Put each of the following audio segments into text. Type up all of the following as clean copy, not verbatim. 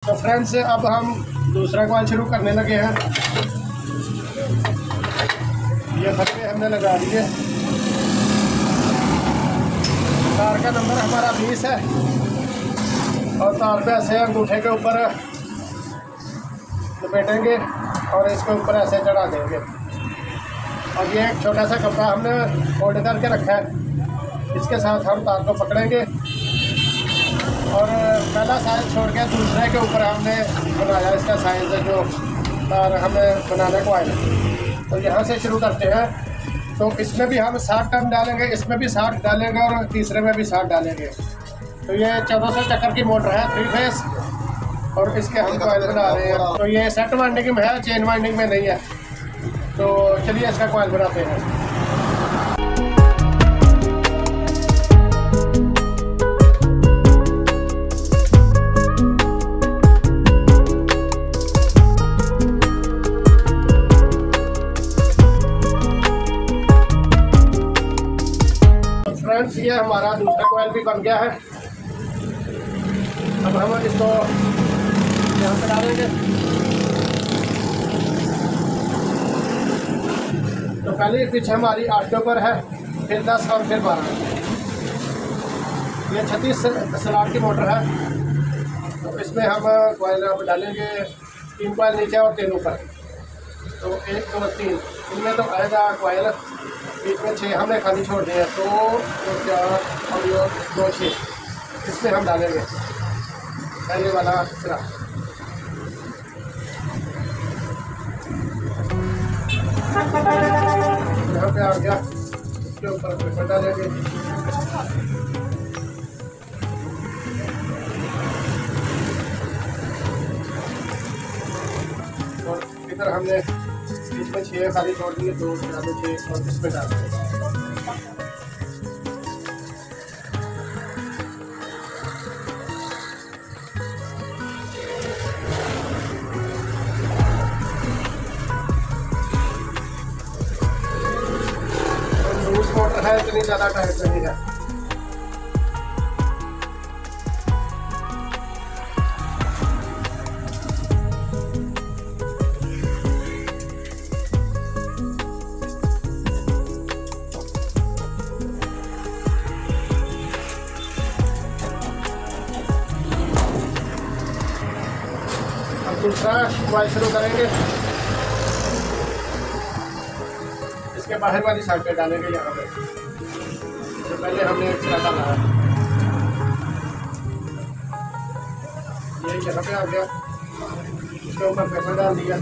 तो फ्रेंड्स अब हम दूसरा कॉइल शुरू करने लगे हैं। ये फटके हमने लगा दिए। तार का नंबर हमारा 20 है और तार पे ऐसे अंगूठे के ऊपर लपेटेंगे और इसके ऊपर ऐसे चढ़ा देंगे। और ये एक छोटा सा कपड़ा हमने फोल्ड करके रखा है, इसके साथ हम तार को पकड़ेंगे और पहला साइज छोड़ के दूसरे के ऊपर हमने बनाया इसका साइज जो तार हमें बनाने को आए। तो यहाँ से शुरू करते हैं। तो इसमें भी हम 60 टर्न डालेंगे, इसमें भी 60 डालेंगे और तीसरे में भी 60 डालेंगे। तो ये 1400 चक्कर की मोटर है 3 फेस और इसके हम कॉइल बना रहे हैं। तो ये सेट वाइंडिंग में है, चेन वाइंडिंग में नहीं है। तो चलिए इसका कॉइल बनाते हैं। फ्रेंड्स ये हमारा दूसरा कॉइल भी बन गया है। अब हम इसको यहाँ पे डालेंगे। तो पहले पीछे हमारी 8 के ऊपर है, फिर 10 और फिर 12। ये 36 स्लॉट की मोटर है। तो इसमें हम कॉइल अब डालेंगे 3 कॉइल नीचे और 3 ऊपर। तो 1 2 3 इनमें तो आएगा कॉइल, बीच में 6 हमने खाली छोड़ दिए। 2 4 और ये 2 6 इसमें हम डालेंगे पहले वाला सिरा। यहाँ पे आ गया, इसके ऊपर प्रेशर डालेंगे। और इधर हमने इसमें 6 खाली छोड़ दिए, 2 6 और इसमें डाल दिए। लूज मोटर है, इतनी ज़्यादा टाइट नहीं है। दूसरा कॉइल शुरू करेंगे। इसके बाहर वाली साइड पे डालेंगे यहाँ पे। तो पहले हमने एक सिरा डाला है, ये यहाँ पे आ गया। इसके ऊपर प्रेशर डाल दिया।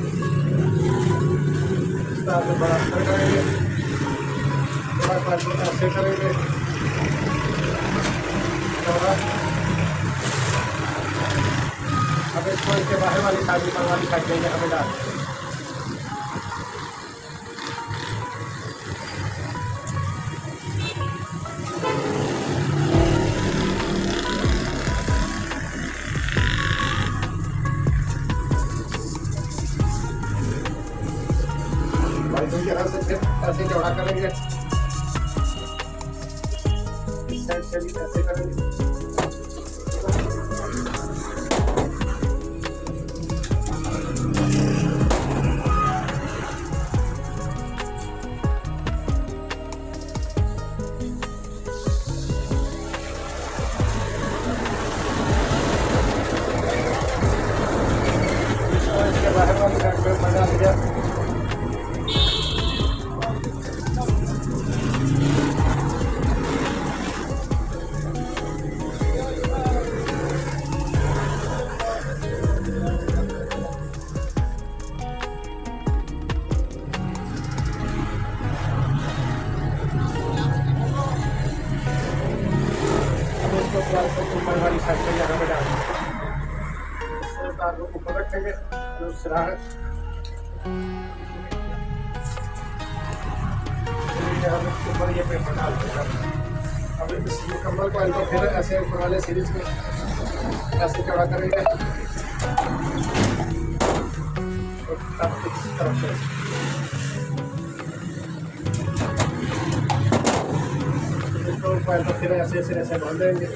इसका आगे बड़ा असर करेंगे, बड़ा कॉइल ऐसे करेंगे। अब इसको इसके बाहर वाली साइड ऊपर वाली साइड देंगे हमें डाल। यहाँ से फिर ऐसे चौड़ा करेंगे, इस साइड से भी ऐसे करेंगे। इसके बाहर वाली साइड पे बना दिया। ऊपर वाली साइड पे यहाँ पे डालेंगे। तार को ऊपर रखेंगे, दूसरा है यहाँ पे ऊपर ये पेपर डाल देंगे। अब इस मुकम्मल कॉइल को फिर ऐसे ऊपर वाले सीरीज में ऐसे चौड़ा करेंगे और इस तरफ से इसको कॉइल को फिर ऐसे बांध देंगे।